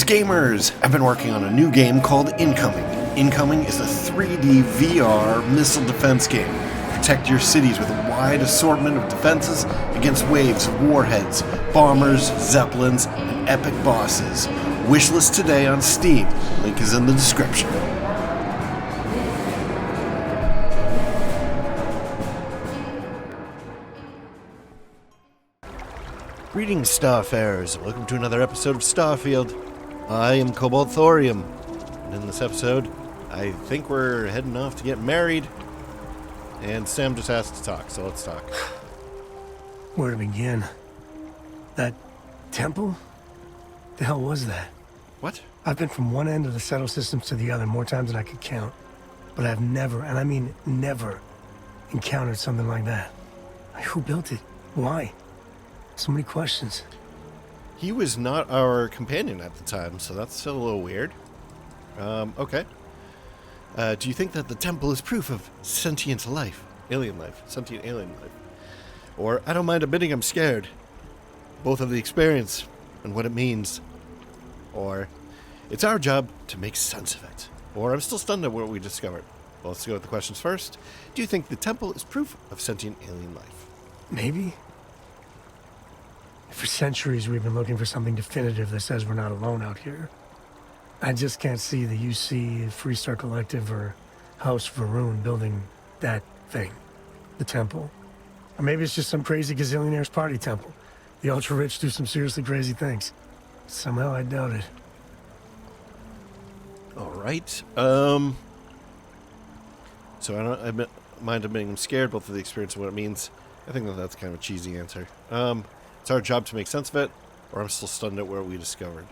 Greetings, gamers! I've been working on a new game called Incoming. Incoming is a 3D VR missile defense game. Protect your cities with a wide assortment of defenses against waves of warheads, bombers, zeppelins, and epic bosses. Wishlist today on Steam. Link is in the description. Greetings, Starfarers. Welcome to another episode of Starfield. I am Cobalt Thorium, and in this episode, I think we're heading off to get married. And Sam just asked to talk, so let's talk. Where to begin? That temple? The hell was that? What? I've been from one end of the settle systems to the other more times than I could count. But I've never, and I mean never, encountered something like that. Who built it? Why? So many questions. He was not our companion at the time, so that's still a little weird. Okay. Do you think that the temple is proof of sentient life? Alien life. Sentient alien life. Or, I don't mind admitting I'm scared. Both of the experience and what it means. Or, it's our job to make sense of it. Or, I'm still stunned at what we discovered. Well, let's go with the questions first. Do you think the temple is proof of sentient alien life? Maybe? For centuries, we've been looking for something definitive that says we're not alone out here. I just can't see the UC, Freestar Collective, or House Varun building that thing. The temple. Or maybe it's just some crazy gazillionaire's party temple. The ultra-rich do some seriously crazy things. Somehow I doubt it. Alright. So I don't mind admitting I'm scared, both of the experience and what it means. I think that's kind of a cheesy answer. It's our job to make sense of it, or I'm still stunned at what we discovered.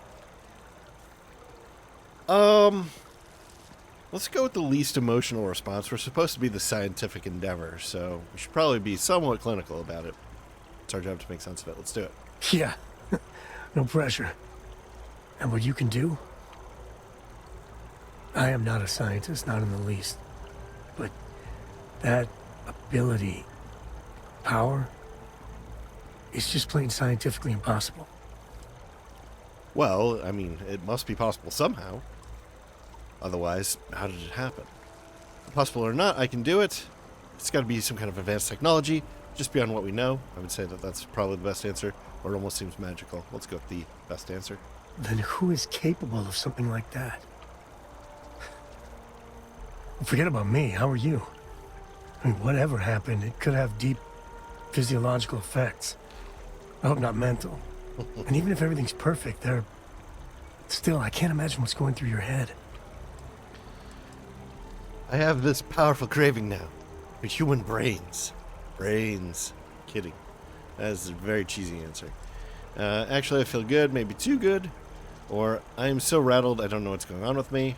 Let's go with the least emotional response. We're supposed to be the scientific endeavor, so we should probably be somewhat clinical about it. It's our job to make sense of it. Let's do it. Yeah. No pressure. And what you can do? I am not a scientist, not in the least. But that ability, power, it's just plain scientifically impossible. Well, I mean, it must be possible somehow. Otherwise, how did it happen? Possible or not, I can do it. It's got to be some kind of advanced technology, just beyond what we know. I would say that that's probably the best answer, or it almost seems magical. Let's go with the best answer. Then who is capable of something like that? Forget about me, how are you? I mean, whatever happened, it could have deep physiological effects. I hope not mental. And even if everything's perfect, still, I can't imagine what's going through your head. I have this powerful craving now for human brains. Brains. Kidding. That is a very cheesy answer. Actually, I feel good, maybe too good. Or, I am so rattled, I don't know what's going on with me.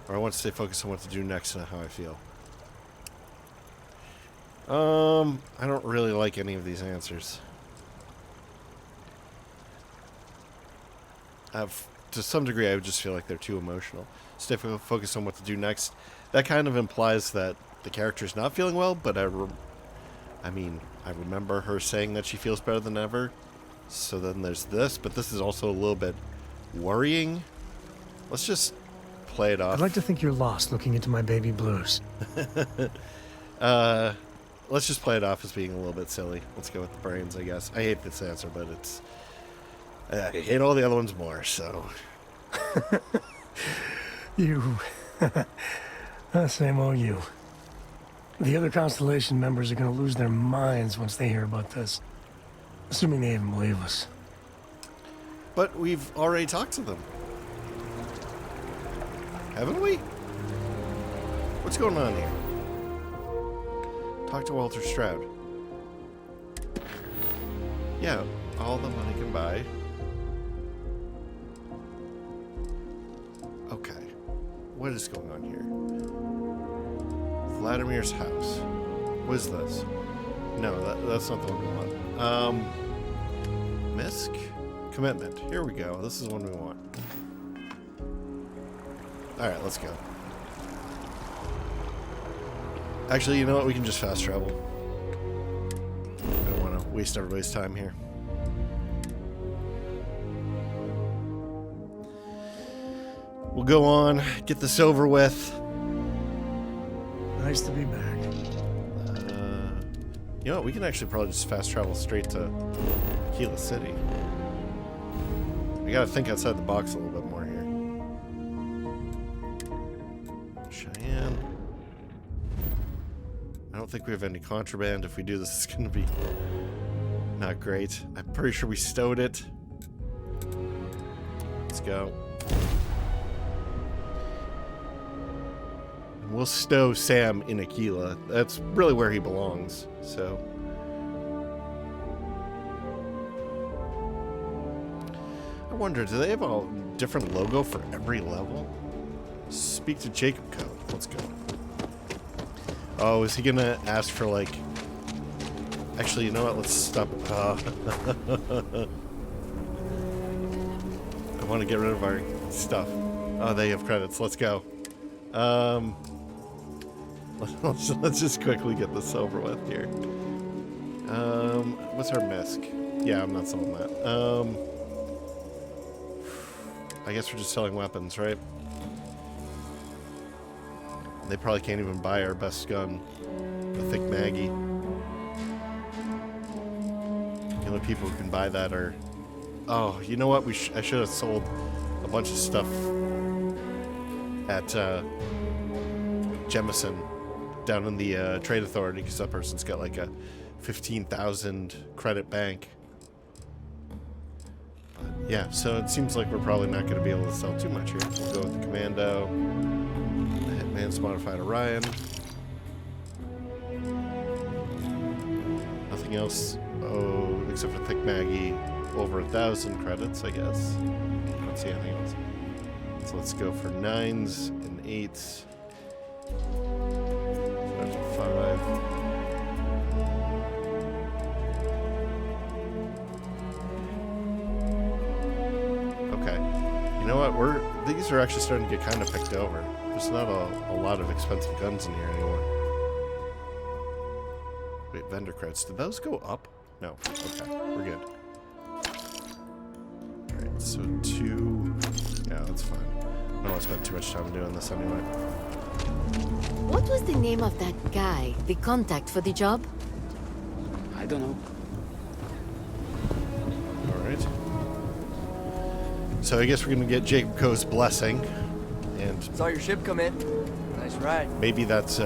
Or I want to stay focused on what to do next and how I feel. I don't really like any of these answers. To some degree, I would just feel like they're too emotional. Stay focused on what to do next. That kind of implies that the character's not feeling well, but I remember her saying that she feels better than ever. So then there's this, but this is also a little bit worrying. Let's just play it off. I'd like to think you're lost looking into my baby blues. Let's just play it off as being a little bit silly. Let's go with the brains, I guess. I hate this answer, but it's... I hate all the other ones more, so... You... Same old you. The other Constellation members are going to lose their minds once they hear about this. Assuming they even believe us. But we've already talked to them. Haven't we? What's going on here? Talk to Walter Stroud. Yeah, all the money can buy. Okay. What is going on here? Vladimir's house. What is this? No, that's not the one we want. Misk? Commitment. Here we go. This is the one we want. Alright, let's go. Actually, you know what? We can just fast travel. I don't want to waste everybody's time here. We'll go on, get this over with. Nice to be back. You know what? We can actually probably just fast travel straight to Aquila City. We gotta think outside the box a little bit more here. Cheyenne. I don't think we have any contraband. If we do, this is gonna be not great. I'm pretty sure we stowed it. Let's go. We'll stow Sam in Aquila. That's really where he belongs, so. I wonder, do they have a different logo for every level? Speak to Jacob Code. Let's go. Oh, is he gonna ask for, like... Actually, you know what? Let's stop. I want to get rid of our stuff. Oh, they have credits. Let's go. Let's just quickly get this over with here. What's our misc? Yeah, I'm not selling that. I guess we're just selling weapons, right? They probably can't even buy our best gun, the Thick Maggie. The only people who can buy that are... Oh, you know what? I should have sold a bunch of stuff at Jemison down in the Trade Authority, because that person's got like a 15,000 credit bank. But yeah, so it seems like we're probably not going to be able to sell too much here. We'll go with the Commando, the Hitman's Modified Orion. Nothing else. Oh, except for Thick Maggie, over 1,000 credits, I guess. I don't see anything else. So let's go for 9s and 8s. 5. Okay. You know what? These are actually starting to get kind of picked over. There's not a lot of expensive guns in here anymore. Wait, vendor credits. Did those go up? No. Okay. We're good. Alright, so 2. Yeah, that's fine. I don't want to spend too much time doing this anyway. What was the name of that guy, the contact for the job? I don't know. Alright. So I guess we're going to get Jacob Coe's blessing. And Saw your ship come in. Nice ride. maybe that's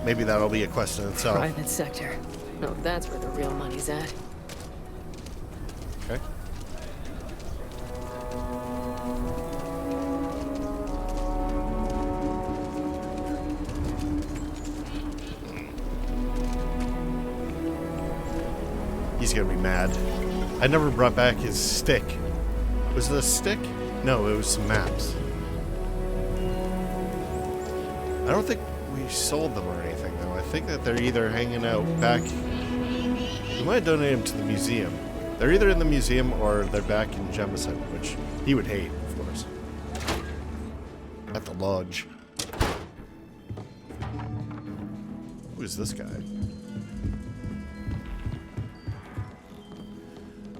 maybe that'll be a quest in itself. Private sector. Oh, that's where the real money's at. Okay. He's gonna be mad. I never brought back his stick. Was it a stick? No, it was some maps. I don't think we sold them or anything, though. I think that they're either hanging out back... We might donate them to the museum. They're either in the museum or they're back in Jemison, which he would hate, of course. At the lodge. Who is this guy?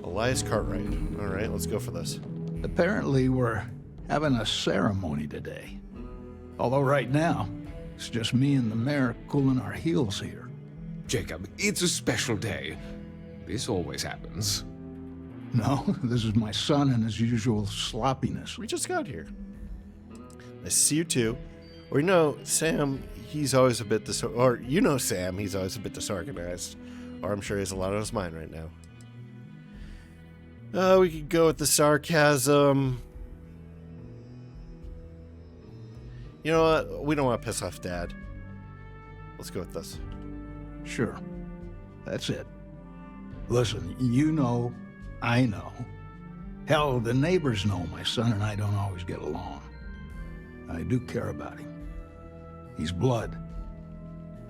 Elias Cartwright. Alright, let's go for this. Apparently, we're having a ceremony today. Although right now, it's just me and the mayor cooling our heels here. Jacob, it's a special day. This always happens. No, this is my son and his usual sloppiness. We just got here. Nice to see you too. Or you know, Sam, he's always a bit or you know Sam, he's always a bit disorganized. Or I'm sure he has a lot on his mind right now. We could go with the sarcasm. You know what? We don't want to piss off Dad. Let's go with this. Sure. That's it. Listen, you know, I know. Hell, the neighbors know my son and I don't always get along. I do care about him. He's blood.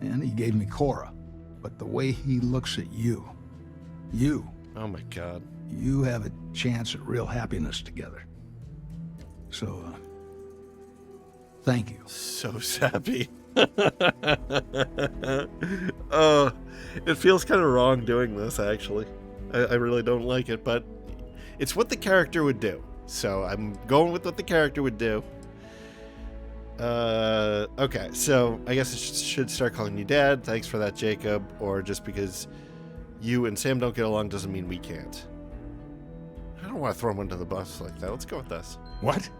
And he gave me Cora. But the way he looks at you... Oh my God. You have a chance at real happiness together. So, thank you. So sappy. It feels kind of wrong doing this, actually. I really don't like it, but it's what the character would do. So I'm going with what the character would do. Okay, so I guess I should start calling you Dad. Thanks for that, Jacob. Or just because you and Sam don't get along doesn't mean we can't. I don't want to throw him under the bus like that. Let's go with this. What?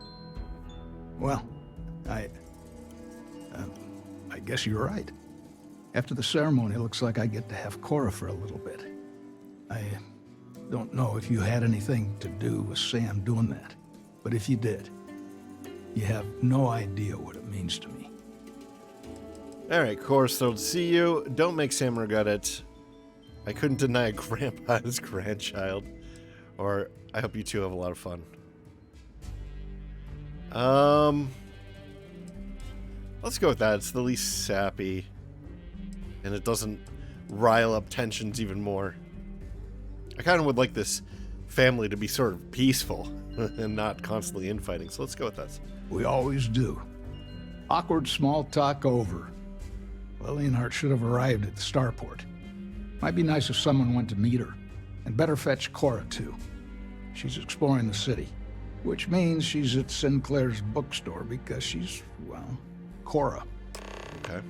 Well, I guess you're right. After the ceremony, it looks like I get to have Cora for a little bit. I don't know if you had anything to do with Sam doing that, but if you did, you have no idea what it means to me. All right, Cora's thrilled to see you. Don't make Sam regret it. I couldn't deny a grandpa's grandchild. Or I hope you two have a lot of fun. Let's go with that. It's the least sappy. And it doesn't rile up tensions even more. I kind of would like this family to be sort of peaceful and not constantly infighting. So let's go with that. We always do. Awkward small talk over. Lillianhart should have arrived at the starport. Might be nice if someone went to meet her. And better fetch Cora, too. She's exploring the city. Which means she's at Sinclair's bookstore because she's, well, Cora. Okay.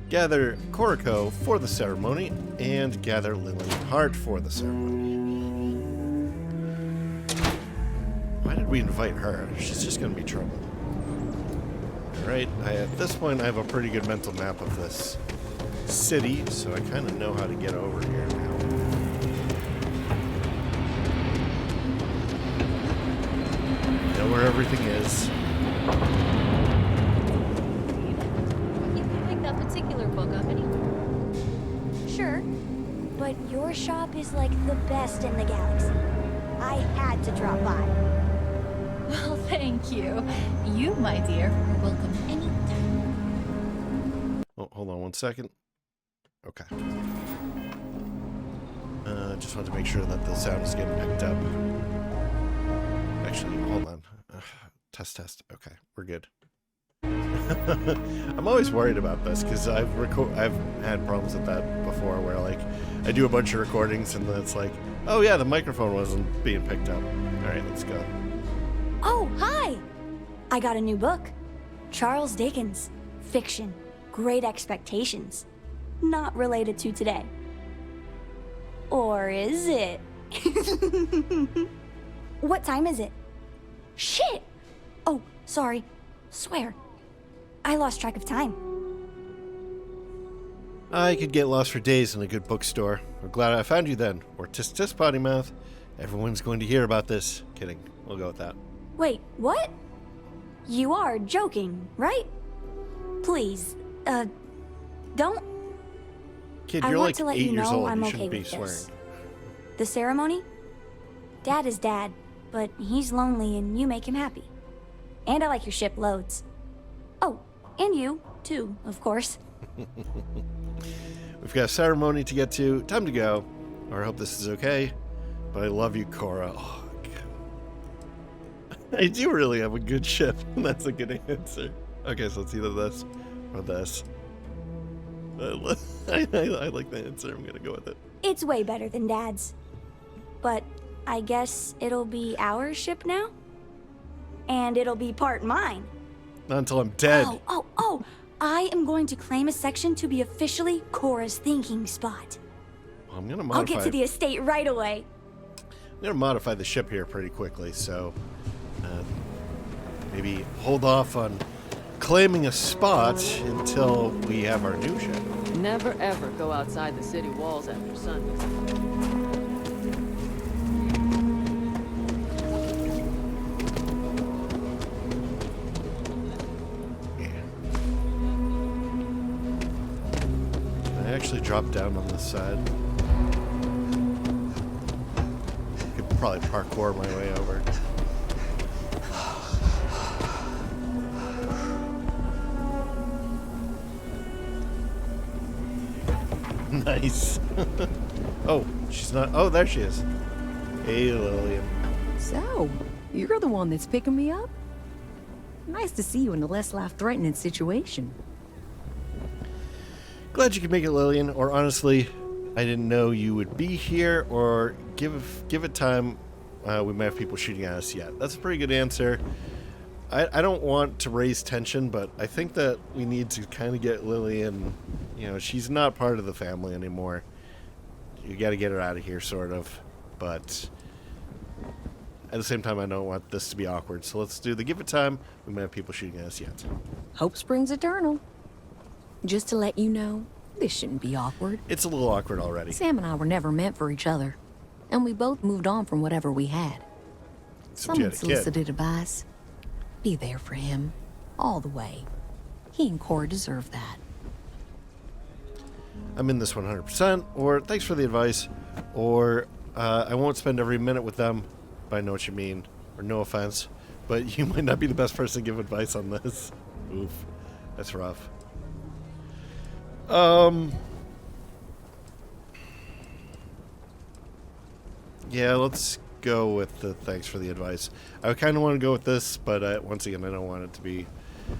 Gather Corico for the ceremony, and gather Lillianhart for the ceremony. Why did we invite her? She's just going to be trouble. Alright, at this point I have a pretty good mental map of this city, so I kind of know how to get over here now. Know where everything is. You can pick that particular book up anywhere. Sure, but your shop is like the best in the galaxy. I had to drop by. Well, thank you. You, my dear, are welcome anytime. Oh, hold on one second. Okay. Just wanted to make sure that the sound is getting picked up. Actually, hold on. Test. Okay, we're good. I'm always worried about this because I've had problems with that before, where like I do a bunch of recordings and then it's like, oh yeah, the microphone wasn't being picked up. All right, let's go. Oh, hi! I got a new book. Charles Dickens. Fiction. Great Expectations. Not related to today. Or is it? What time is it? Shit! Oh, sorry. Swear. I lost track of time. I could get lost for days in a good bookstore. We're glad I found you then. Or tisk potty mouth. Everyone's going to hear about this. Kidding. We'll go with that. Wait, what? You are joking, right? Please, don't. Kid, I you're want like to let 8 you years know old. I'm You okay shouldn't be with swearing. this. The ceremony? Dad is Dad, but he's lonely and you make him happy. And I like your ship loads. Oh, and you, too, of course. We've got a ceremony to get to. Time to go. Or I hope this is okay. But I love you, Cora. Oh, God. I do really have a good ship. That's a good answer. Okay, so it's either this or this. I like the answer. I'm going to go with it. It's way better than Dad's. But I guess it'll be our ship now? And it'll be part mine. Not until I'm dead. Oh, I am going to claim a section to be officially Cora's thinking spot. Well, I'm going to I'll modify get to the estate right away. I'm going to modify the ship here pretty quickly, so maybe hold off on claiming a spot until we have our new ship. Never ever go outside the city walls after sunset. I actually dropped down on this side. Could probably parkour my way over. Nice. Oh, she's not. Oh, there she is. Hey, Lillian. So, you're the one that's picking me up? Nice to see you in a less life-threatening situation. Glad you could make it, Lillian. Or honestly, I didn't know you would be here. Or give it time. we might have people shooting at us yet. That's a pretty good answer. I don't want to raise tension, but I think that we need to kind of get Lillian, you know, she's not part of the family anymore. You got to get her out of here, sort of. But at the same time, I don't want this to be awkward. So let's do the give it time. We might have people shooting at us yet. Hope springs eternal. Just to let you know, this shouldn't be awkward. It's a little awkward already. Sam and I were never meant for each other, and we both moved on from whatever we had. Someone solicited advice. Be there for him, all the way. He and Cora deserve that. I'm in this 100%, or thanks for the advice, or I won't spend every minute with them, but I know what you mean, or no offense, but you might not be the best person to give advice on this. Oof, that's rough. Yeah, let's go with the thanks for the advice. I kind of want to go with this, but once again, I don't want it to be...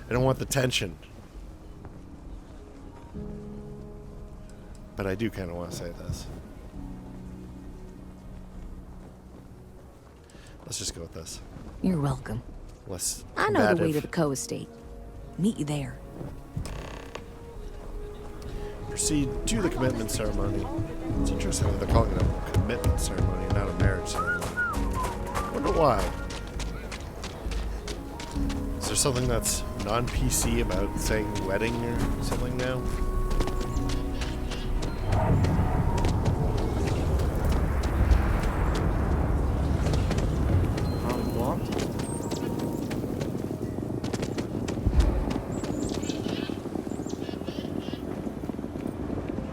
I don't want the tension. But I do kind of want to say this. Let's just go with this. You're welcome. Less I know the way to combative. the co-estate. Meet you there. Proceed to the commitment ceremony. It's interesting that they're calling it a commitment ceremony, not a marriage ceremony. I wonder why. Is there something that's non-PC about saying wedding or something now?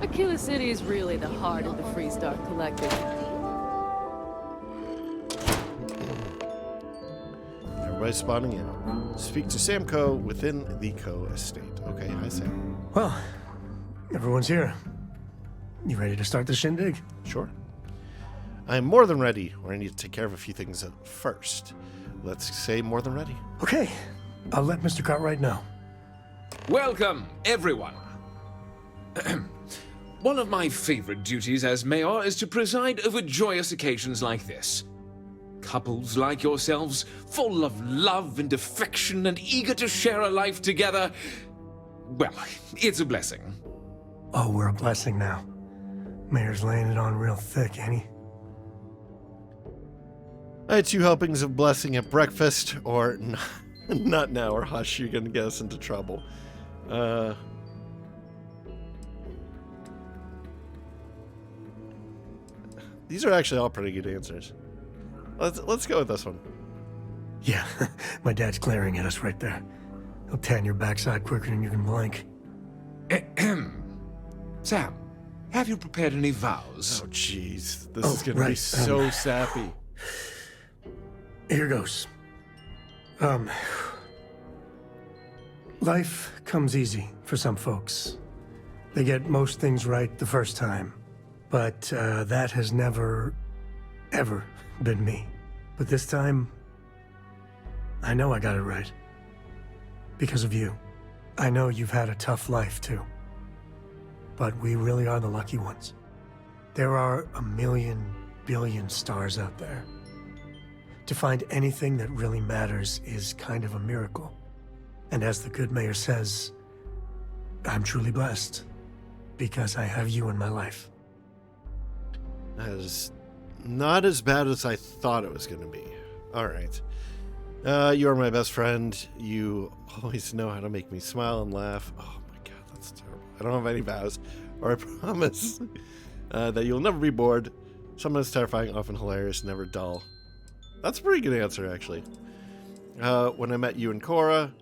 Aquila City is really the heart of the Freestar Collective. Everybody's spawning in. Speak to Samco within the co-estate. Okay, hi Sam. Well, everyone's here. You ready to start the shindig? Sure. I am more than ready, or I need to take care of a few things at first. Let's say more than ready. Okay, I'll let Mr. Cartwright know. Welcome, everyone. One of my favorite duties as mayor is to preside over joyous occasions like this. Couples like yourselves, full of love and affection and eager to share a life together. Well, it's a blessing. Oh, we're a blessing now. Mayor's laying it on real thick, ain't he? I had 2 helpings of blessing at breakfast, or not now, or hush, you're gonna get us into trouble. These are actually all pretty good answers. Let's go with this one. Yeah, my dad's glaring at us right there. He'll tan your backside quicker than you can blink. Sam, have you prepared any vows? Oh, jeez. This is gonna be so sappy. Here goes. Life comes easy for some folks. They get most things right the first time. But that has never, ever been me. But this time, I know I got it right. Because of you. I know you've had a tough life, too. But we really are the lucky ones. There are a million, billion stars out there. To find anything that really matters is kind of a miracle. And as the good mayor says, I'm truly blessed. Because I have you in my life. That is not as bad as I thought it was going to be. All right. You are my best friend. You always know how to make me smile and laugh. Oh my god, that's terrible. I don't have any vows. Or I promise that you'll never be bored. Sometimes terrifying, often hilarious, never dull. That's a pretty good answer, actually. When I met you and Cora,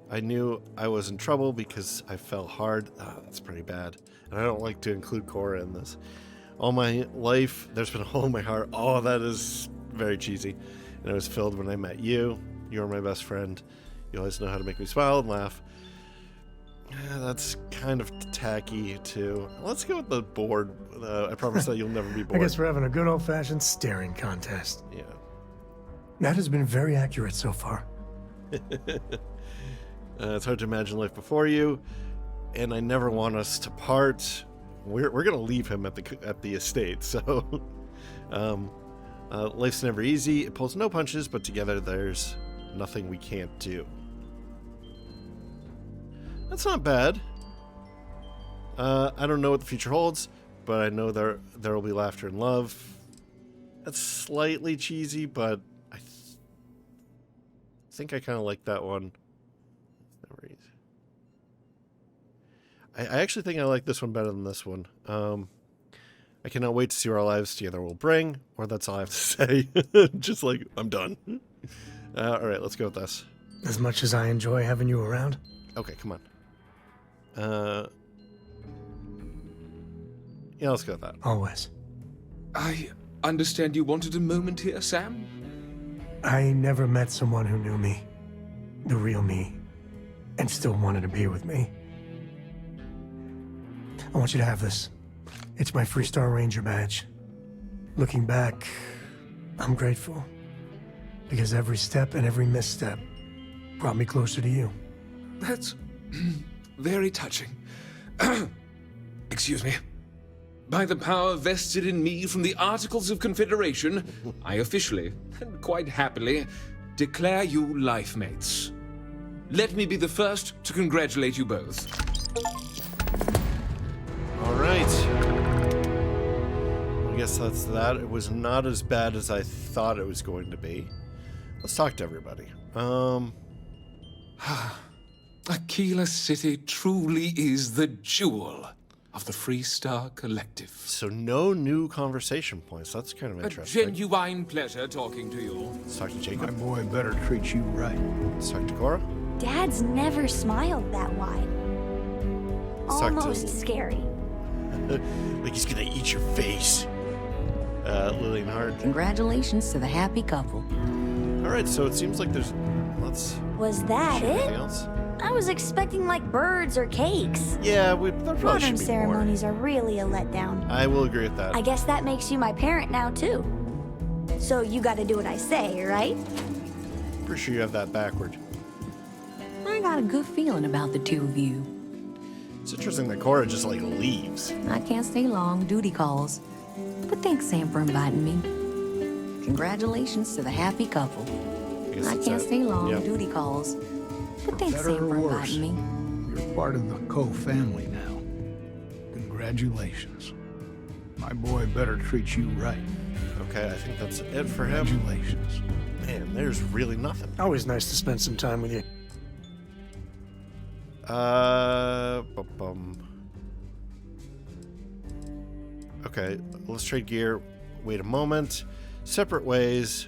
I knew I was in trouble because I fell hard. That's pretty bad. And I don't like to include Cora in this. All my life, there's been a hole in my heart. Oh, that is very cheesy. And it was filled when I met you. You're my best friend. You always know how to make me smile and laugh. That's kind of tacky, too. Let's go with the bored. I promise that you'll never be bored. I guess we're having a good old-fashioned staring contest. Yeah. That has been very accurate so far. It's hard to imagine life before you, and I never want us to part. We're gonna leave him at the estate, so Life's never easy. It pulls no punches, but together there's nothing we can't do. That's not bad. I don't know what the future holds, but I know there will be laughter and love. That's slightly cheesy, but I think I kind of like that one. Never easy. I actually think I like this one better than this one. I cannot wait to see what our lives together will bring, or that's all I have to say. Just like, I'm done. All right, let's go with this. As much as I enjoy having you around. Okay, come on. Yeah, let's go with that. Always. I understand you wanted a moment here, Sam? I never met someone who knew me, the real me, and still wanted to be with me. I want you to have this. It's my Freestar Ranger badge. Looking back, I'm grateful. Because every step and every misstep brought me closer to you. That's very touching. Excuse me. By the power vested in me from the Articles of Confederation, I officially, and quite happily, declare you life mates. Let me be the first to congratulate you both. All right. I guess that's that. It was not as bad as I thought it was going to be. Let's talk to everybody. Aquila City truly is the jewel of the Freestar Collective. So no new conversation points. That's kind of A interesting. genuine pleasure talking to you. Let's talk to My Jacob. boy better treat you right. Let's talk to Cora. Dad's never smiled that wide. Sucked Almost his- scary. Like he's gonna eat your face. Lillian Hart. Congratulations to the happy couple. All right, so it seems like there's lots. Was that Anything it? else? I was expecting like birds or cakes. Yeah, there probably Modern should be ceremonies are really a letdown. more. I will agree with that. I guess that makes you my parent now, too. So you gotta do what I say, right? Pretty sure you have that backward. I got a good feeling about the two of you. It's interesting that Cora just like leaves. I can't stay long, duty calls. But thanks, Sam, for inviting me. Congratulations to the happy couple. guess I it's can't a- stay long, yep. duty calls. But thanks, better Sam, or for worse. inviting me. You're part of the Coe family now. Congratulations. My boy better treat you right. Okay, I think that's it for him. Congratulations. Man, there's really nothing. Always nice to spend some time with you. Bum. Okay, let's trade gear. Wait a moment. Separate ways.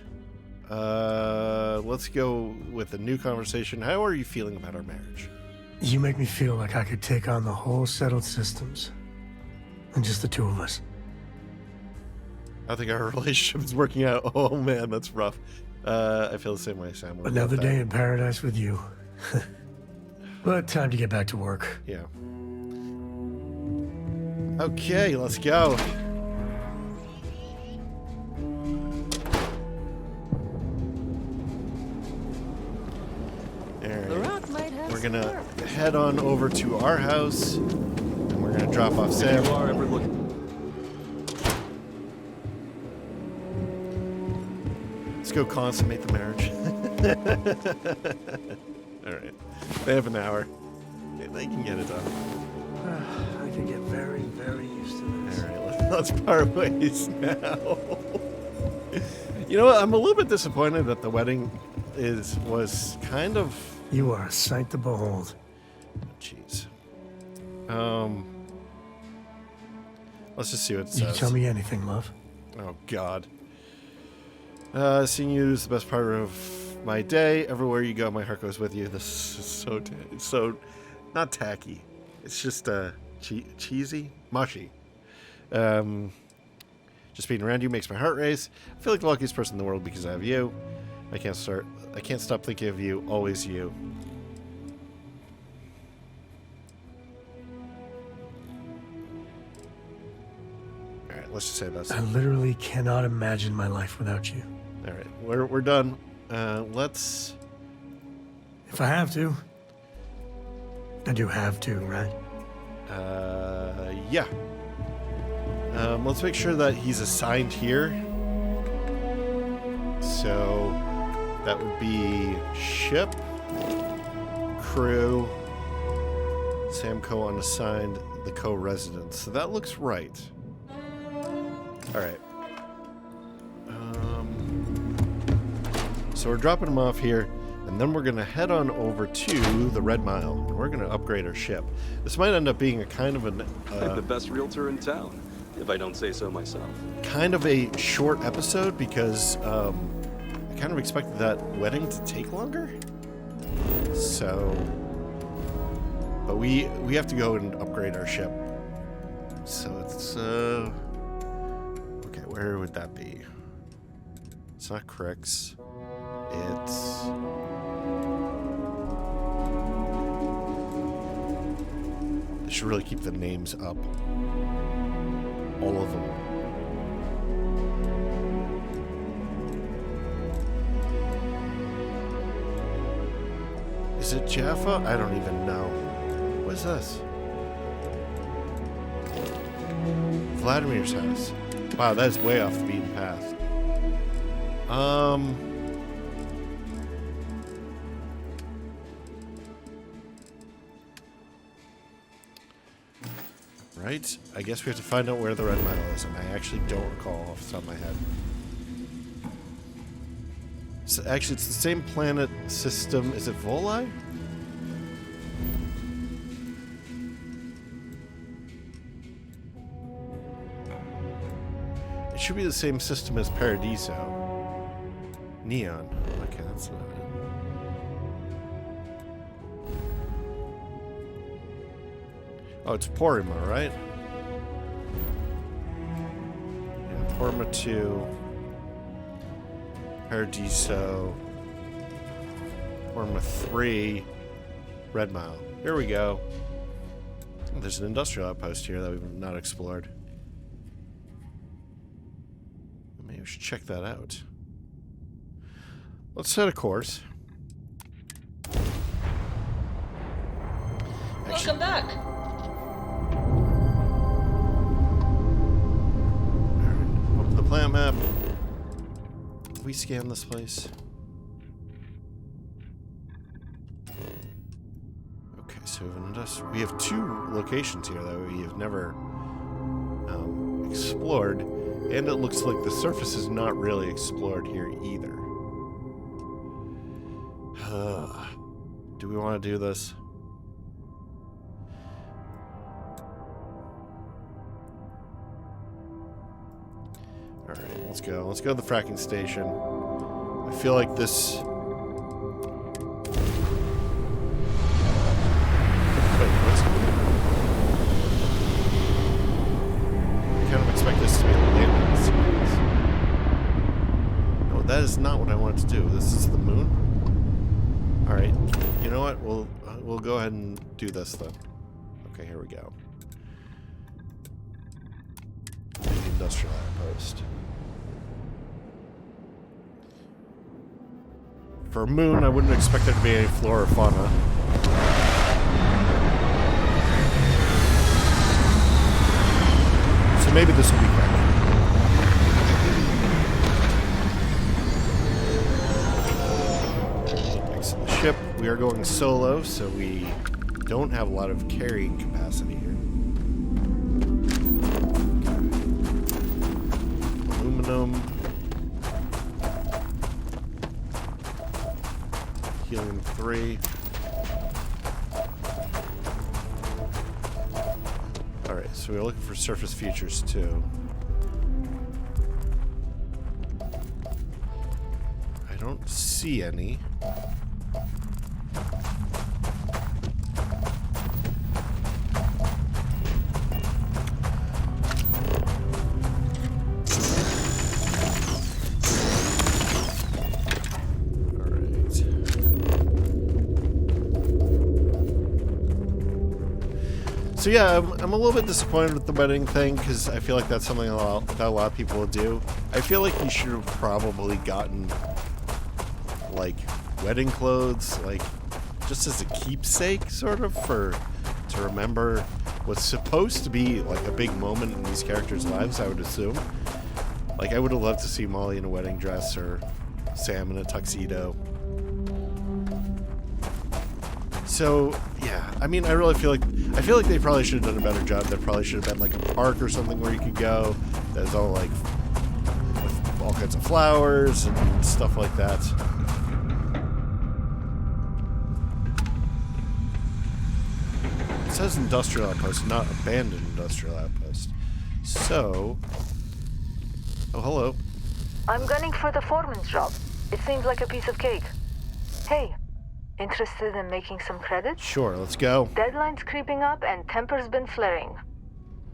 Let's go with a new conversation. How are you feeling about our marriage? You make me feel like I could take on the whole settled systems. And just the two of us. I think our relationship is working out. Oh man, that's rough. I feel the same way, Sam. What about Another that? day in paradise with you. But time to get back to work. Yeah. Okay, let's go. Alright. We're gonna head on over to our house and we're gonna drop off Sam. Let's go consummate the marriage. Alright. They have an hour. They can get it done. I can get very, very used to this. Alright, let's part ways now. You know what? I'm a little bit disappointed that the wedding was kind of. You are a sight to behold. Jeez. Let's just see what it You can says. tell me anything, love. Oh God. Seeing you is the best part of my day. Everywhere you go, my heart goes with you. This is so it's so not tacky. It's just cheesy, mushy. Just being around you makes my heart race. I feel like the luckiest person in the world because I have you. I can't stop thinking of you. Always you. All right, let's just say this. I literally cannot imagine my life without you. All right, we're done. Let's. If I have to. I do have to, right? Yeah. Let's make sure that he's assigned here. So that would be ship, crew, Sam co-unassigned, the co-resident. So that looks right. Alright. So we're dropping them off here, and then we're going to head on over to the Red Mile, and we're going to upgrade our ship. This might end up being a kind of an... I'm the best realtor in town, if I don't say so myself. Kind of a short episode, because I kind of expected that wedding to take longer. So... But we have to go and upgrade our ship. So it's... Okay, where would that be? It's not Crix. It's... I should really keep the names up. All of them. Is it Jaffa? I don't even know. What is this? Vladimir's house. Wow, that is way off the beaten path. Right? I guess we have to find out where the Red Mile is, and I actually don't recall off the top of my head. So actually, it's the same planet system. Is it Voli? It should be the same system as Paradiso. Neon. Okay, that's not it. Oh, it's Porima, right? Yeah, Porima 2. Paradiso. Porima 3. Red Mile. Here we go. Oh, there's an industrial outpost here that we've not explored. Maybe we should check that out. Let's set a course. Welcome back. Open the plant map. We scan this place. Okay, so we have two locations here that we have never explored, and it looks like the surface is not really explored here either. Do we want to do this? Alright, let's go. Let's go to the fracking station. I feel like this... Wait, what's... I kind of expect this to be a landing sequence. No, that is not what I wanted to do. This is the moon? Alright, you know what? We'll go ahead and do this then. Okay, here we go. The industrial outpost. For a moon, I wouldn't expect there to be any flora or fauna. So maybe this will be quick. Exit the ship. We are going solo, so we don't have a lot of carrying capacity here. Aluminum. Helium 3. Alright, so we're looking for surface features too. I don't see any. So yeah, I'm a little bit disappointed with the wedding thing, because I feel like that's something that a lot of people will do. I feel like you should have probably gotten, like, wedding clothes, like, just as a keepsake, sort of, to remember what's supposed to be, like, a big moment in these characters' lives, I would assume. Like, I would have loved to see Molly in a wedding dress, or Sam in a tuxedo. So, yeah, I mean, I feel like they probably should have done a better job. There probably should have been like a park or something where you could go. That's all like with all kinds of flowers and stuff like that. It says industrial outpost, not abandoned industrial outpost. So, oh, hello. I'm gunning for the foreman's job. It seems like a piece of cake. Hey, interested in making some credit? Sure, let's go. Deadline's creeping up and temper's been flaring.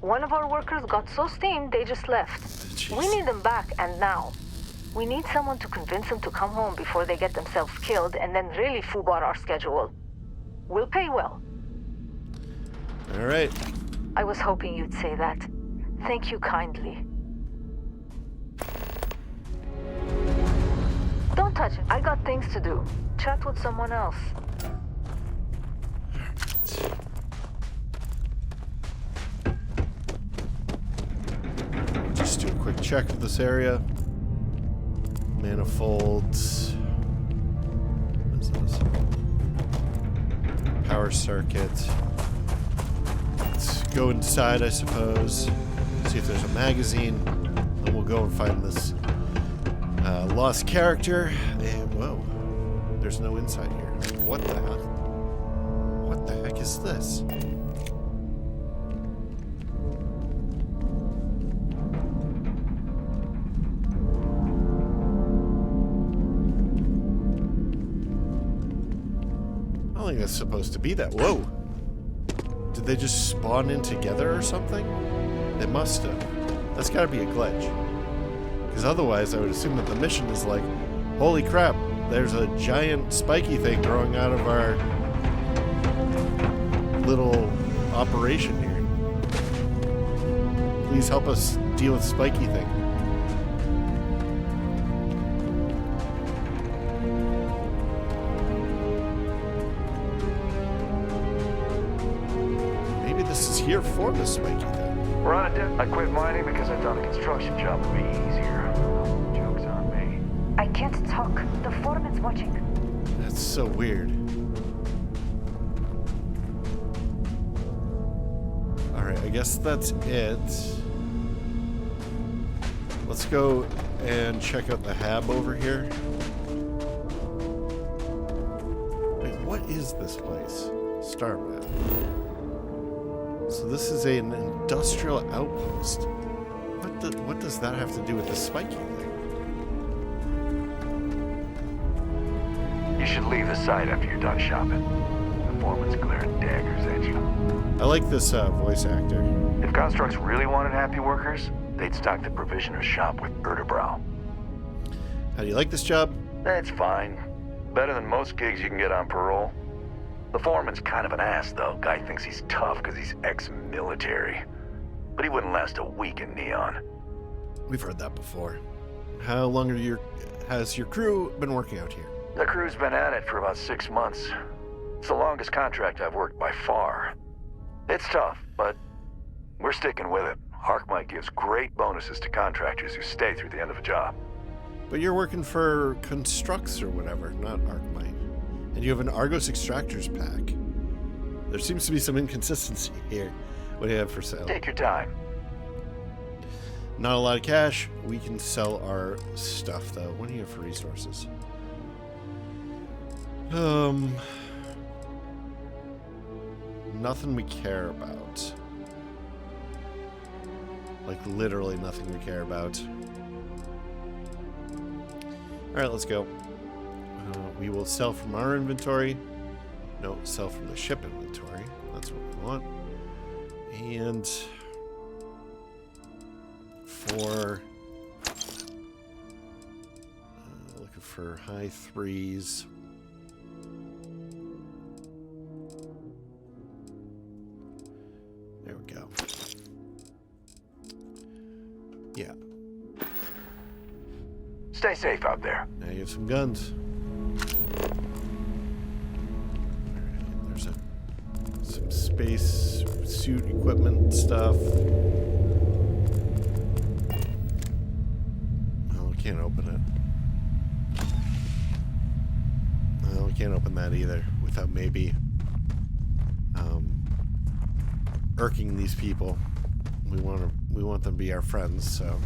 One of our workers got so steamed they just left. Jeez. We need them back and now. We need someone to convince them to come home before they get themselves killed and then really foobar our schedule. We'll pay well. All right. I was hoping you'd say that. Thank you kindly. Don't touch it. I got things to do. Chat with someone else. Just do a quick check of this area. Manifolds. What is this? Power circuit. Let's go inside, I suppose. See if there's a magazine. Then we'll go and find this lost character. And whoa, there's no inside here. What the hell? What the heck is this? I don't think that's supposed to be that. Whoa. Did they just spawn in together or something? They must have. That's got to be a glitch. Because otherwise, I would assume that the mission is like, holy crap, there's a giant spiky thing growing out of our little operation here. Please help us deal with spiky thing. Maybe this is here for the spiky thing. We're on a dip. I quit mining because I thought a construction job would be easier. Joke's on me. I can't talk. The foreman's watching. That's so weird. Alright, I guess that's it. Let's go and check out the hab over here. Wait, what is this place? Star map. So this is an industrial outpost. What does that have to do with the spiky thing? You should leave the site after you're done shopping. The foreman's glaring daggers at you. I like this voice actor. If Constructs really wanted happy workers, they'd stock the provisioner's shop with Erdebrau. How do you like this job? It's fine. Better than most gigs you can get on parole. The foreman's kind of an ass, though. Guy thinks he's tough because he's ex-military. But he wouldn't last a week in Neon. We've heard that before. How long has your crew been working out here? The crew's been at it for about 6 months. It's the longest contract I've worked by far. It's tough, but we're sticking with it. Harkmite gives great bonuses to contractors who stay through the end of a job. But you're working for Constructs or whatever, not Harkmite. And you have an Argos Extractors pack. There seems to be some inconsistency here. What do you have for sale? Take your time. Not a lot of cash. We can sell our stuff, though. What do you have for resources? Nothing we care about. Like, literally nothing we care about. Alright, let's go. We will sell from our inventory. No, sell from the ship inventory. That's what we want. And for looking for high threes. There we go. Yeah. Stay safe out there. Now you have some guns. There's some space suit equipment stuff. Oh, I can't open it. can't open that either without maybe irking these people. We want them to be our friends, so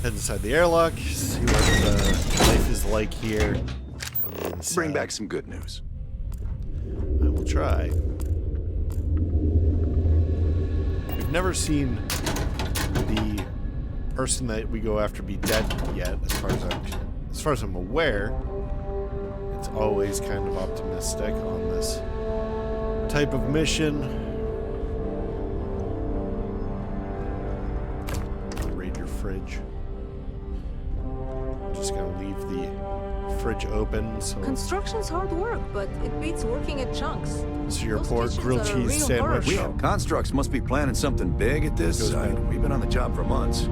head inside the airlock, see what life is like here on the inside. Bring back some good news. I will try. We've never seen the person that we go after be dead yet, as far as I'm aware. It's always kind of optimistic on this type of mission. Raid your fridge. Just gonna leave the fridge open. So construction's hard work, but it beats working at chunks. this is your Those pork kitchens grilled are a cheese real sandwich. hurt. Constructs must be planning something big at this site. We've been on the job for months.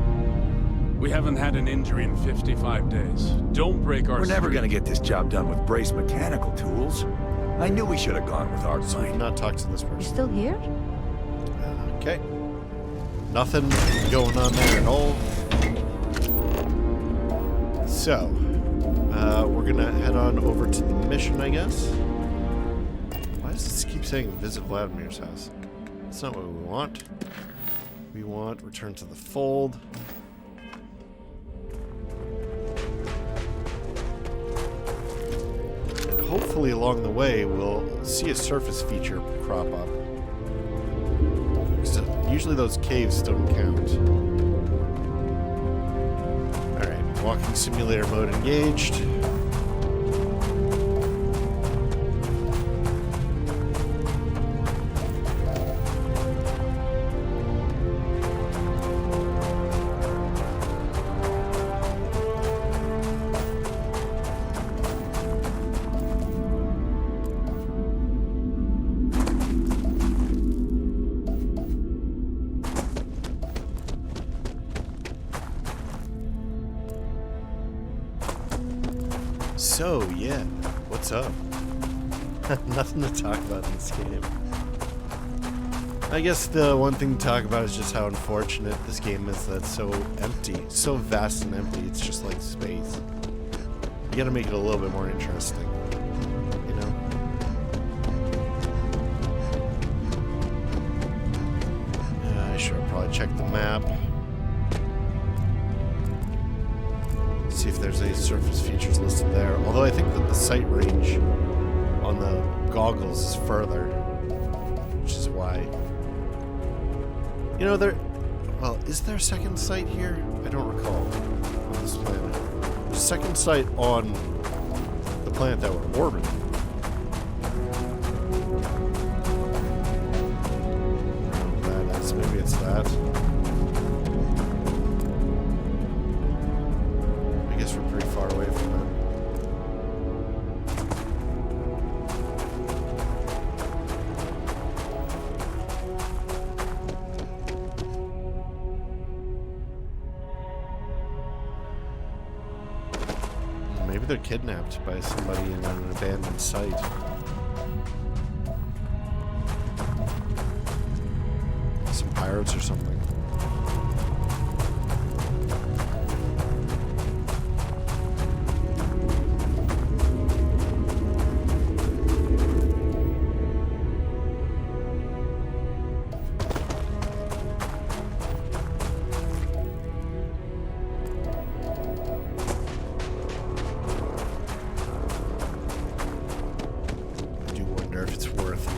We haven't had an injury in 55 days. Don't break our We're never streak. gonna get this job done with brace mechanical tools. I knew we should have gone with our So we've not talked to this person. You still here? Okay. Nothing going on there at all. So, we're gonna head on over to the mission, I guess. Why does this keep saying visit Vladimir's house? That's not what we want. We want return to the fold. And hopefully along the way we'll see a surface feature crop up. Usually those caves don't count. Alright, walking simulator mode engaged. So, yeah, what's up? Nothing to talk about in this game. I guess the one thing to talk about is just how unfortunate this game is that it's so empty. So vast and empty, it's just like space. You gotta make it a little bit more interesting, you know? I should have probably checked the map. See if there's any surface features listed there. Although I think that the sight range on the goggles is further, which is why. You know, well, is there a second sight here? I don't recall on this planet. There's a second sight on the planet that we're orbiting. I don't know what that is. Maybe it's that. We're pretty far away from it. Maybe they're kidnapped by somebody in an abandoned site. Some pirates or something.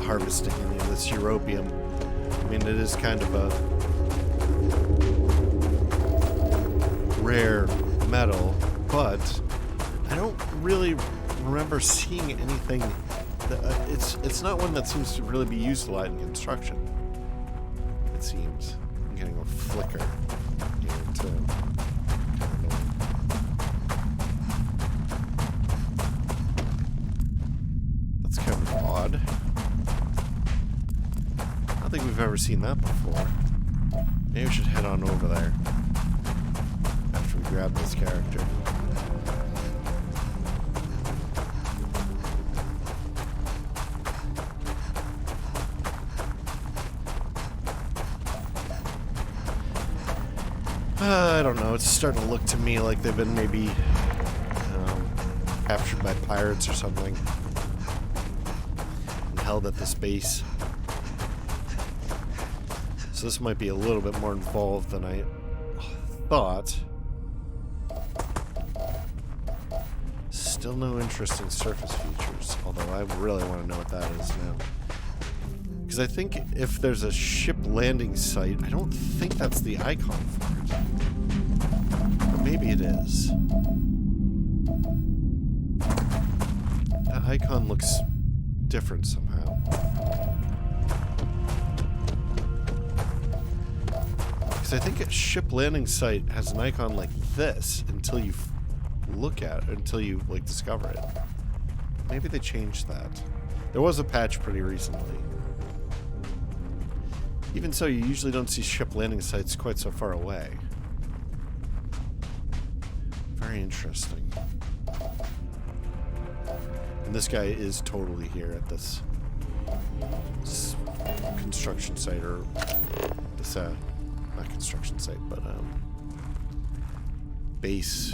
Harvesting any of this europium. I mean, it is kind of a rare metal, but I don't really remember seeing anything that, it's not one that seems to really be used a lot in construction. It seems. I'm getting a flicker here too. That's kind of odd. I don't think we've ever seen that before. Maybe we should head on over there after we grab this character. I don't know. It's starting to look to me like they've been maybe captured by pirates or something and held at this base. So this might be a little bit more involved than I thought. Still no interesting surface features, although I really want to know what that is now. Because I think if there's a ship landing site, I don't think that's the icon for it. Or maybe it is. That icon looks different somehow. Because I think a ship landing site has an icon like this until you look at it, until you like discover it. Maybe they changed that. There was a patch pretty recently. Even so, you usually don't see ship landing sites quite so far away. Very interesting. And this guy is totally here at this construction site, or this not construction site, but base.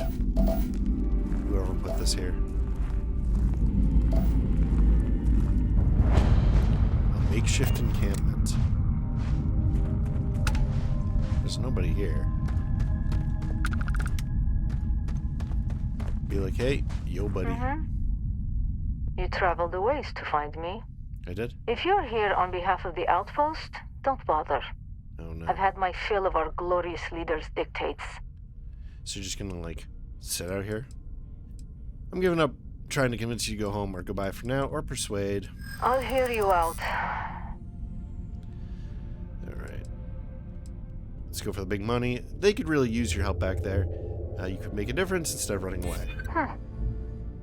Whoever put this here. A makeshift encampment. There's nobody here. Be like, hey, yo, buddy. You traveled a ways to find me. I did? If you're here on behalf of the outpost, don't bother. Oh, no. I've had my fill of our glorious leader's dictates. So you're just gonna, like, sit out here? I'm giving up trying to convince you to go home or goodbye for now, or persuade. I'll hear you out. Alright. Let's go for the big money. They could really use your help back there. You could make a difference instead of running away.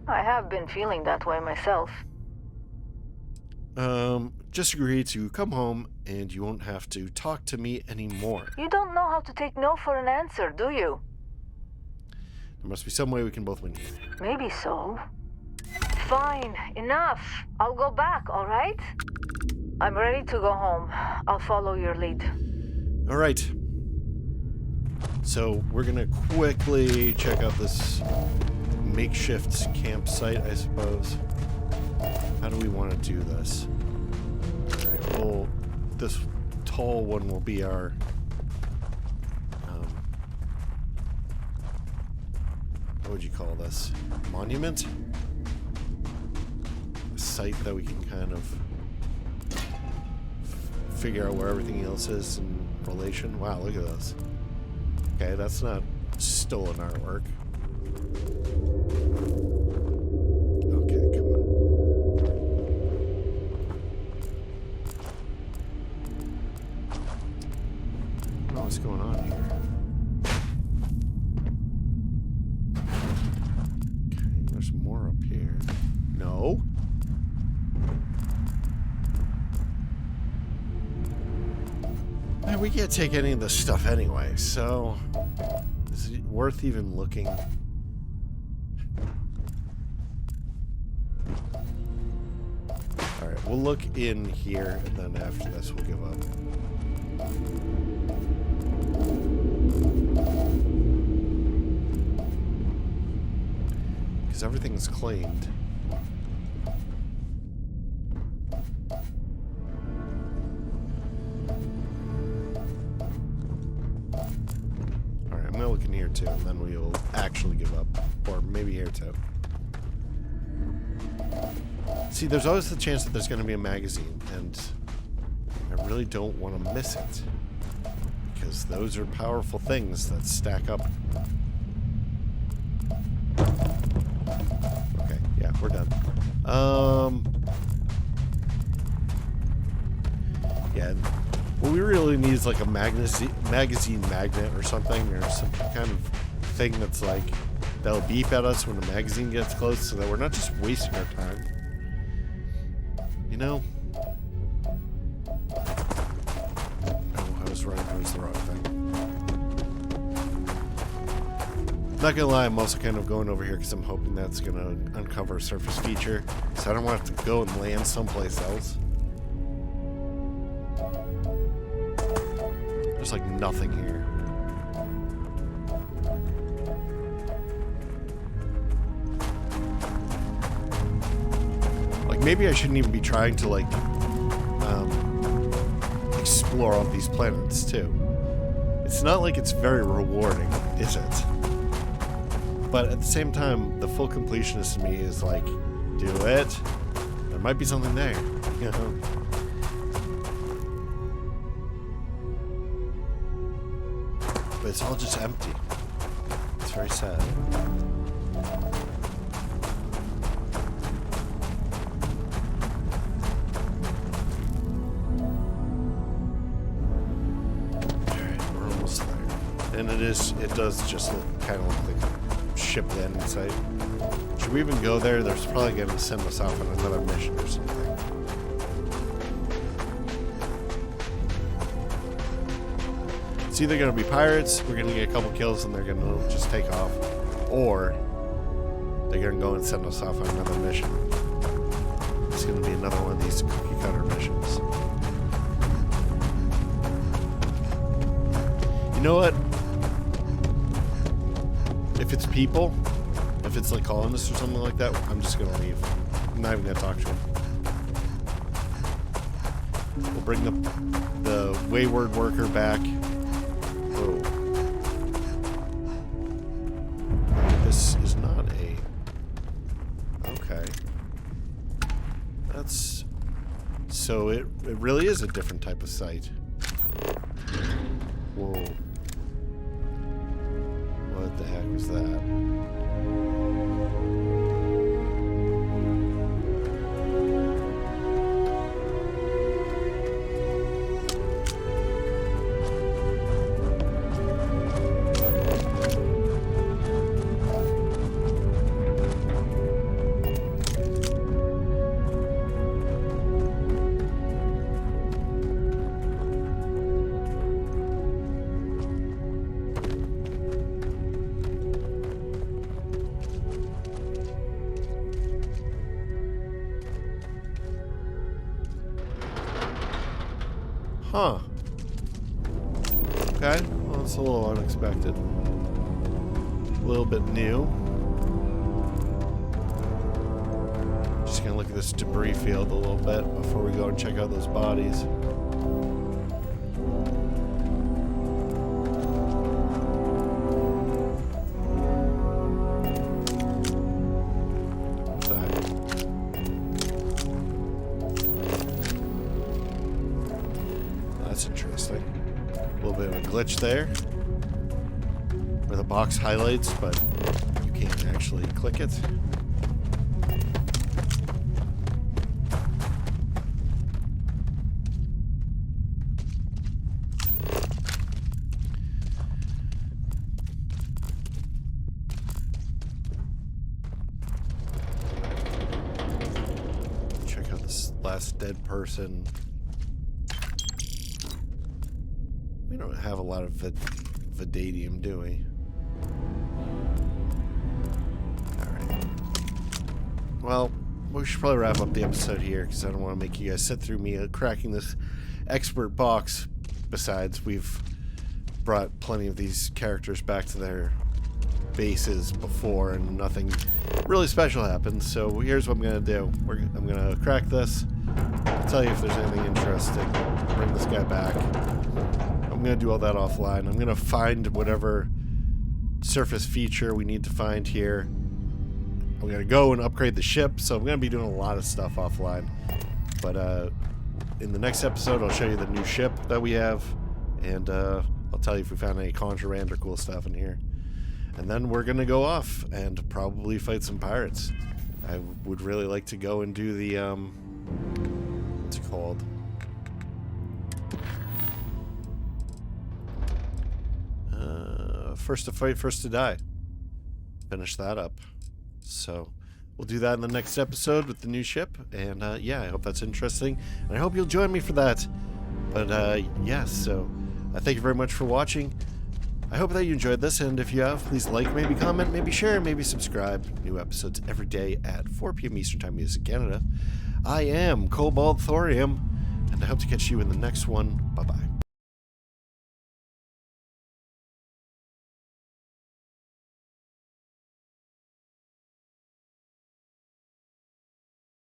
I have been feeling that way myself. Just agree to come home and you won't have to talk to me anymore. You don't know how to take no for an answer, do you? There must be some way we can both win here. Maybe so. Fine, enough. I'll go back, all right? I'm ready to go home. I'll follow your lead. All right. So we're gonna quickly check out this makeshift campsite, I suppose. How do we want to do this? All right. Well, this tall one will be our what would you call this? Monument? A site that we can kind of figure out where everything else is in relation. Wow, look at this. Okay, that's not stolen artwork. Okay, come on. I don't know what's going on here. There's more up here. No. Man, we can't take any of this stuff anyway, so is it worth even looking? Alright, we'll look in here, and then after this we'll give up. Because everything's claimed. Alright, I'm gonna look in here too, and then we'll actually give up. Or maybe here too. See, there's always the chance that there's gonna be a magazine, and I really don't want to miss it. Because those are powerful things that stack up. Yeah, we're done. Yeah, what we really need is like a magazine magnet or something, or some kind of thing that's like, that'll beep at us when the magazine gets close, so that we're not just wasting our time. You know? Oh, I was running towards the wrong thing. Not gonna lie, I'm also kind of going over here because I'm hoping that's gonna uncover a surface feature, so I don't want to have to go and land someplace else. There's like nothing here. maybe I shouldn't even be trying to, like, explore all these planets, too. It's not like it's very rewarding, is it? But at the same time, the full completionist in me is like, do it. There might be something there, you know? But it's all just empty. It's very sad. And it does just look kind of like the ship landing site. Should we even go there? There's probably going to send us off on another mission or something. It's either going to be pirates, we're going to get a couple kills, and they're going to just take off. Or they're going to go and send us off on another mission. It's going to be another one of these cookie cutter missions. You know what? If it's people, if it's like colonists or something like that, I'm just gonna leave. I'm not even gonna talk to them. We'll bring the wayward worker back. Whoa. This is not a... Okay. That's... So it really is a different type of site. Whoa. What the heck was that? Huh. Okay. Well, that's a little unexpected. A little bit new. Just gonna look at this debris field a little bit before we go and check out those bodies. Glitch there where the box highlights, but you can't actually click it. Check out this last dead person. We don't have a lot of Vanadium, do we? Alright. Well, we should probably wrap up the episode here, because I don't want to make you guys sit through me cracking this expert box. Besides, we've brought plenty of these characters back to their bases before, and nothing really special happened. So here's what I'm going to do. I'm going to crack this. I'll tell you if there's anything interesting. Bring this guy back. I'm going to do all that offline. I'm going to find whatever surface feature we need to find here. I'm going to go and upgrade the ship, so I'm going to be doing a lot of stuff offline. But in the next episode, I'll show you the new ship that we have, and I'll tell you if we found any contraband or cool stuff in here. And then we're going to go off and probably fight some pirates. I would really like to go and do the, what's it called? First to fight, first to die. Finish that up. So we'll do that in the next episode with the new ship. And yeah, I hope that's interesting. And I hope you'll join me for that. But yeah, so thank you very much for watching. I hope that you enjoyed this. And if you have, please like, maybe comment, maybe share, maybe subscribe. New episodes every day at 4 p.m. Eastern Time, Music Canada. I am Cobalt Thorium. And I hope to catch you in the next one. Bye-bye.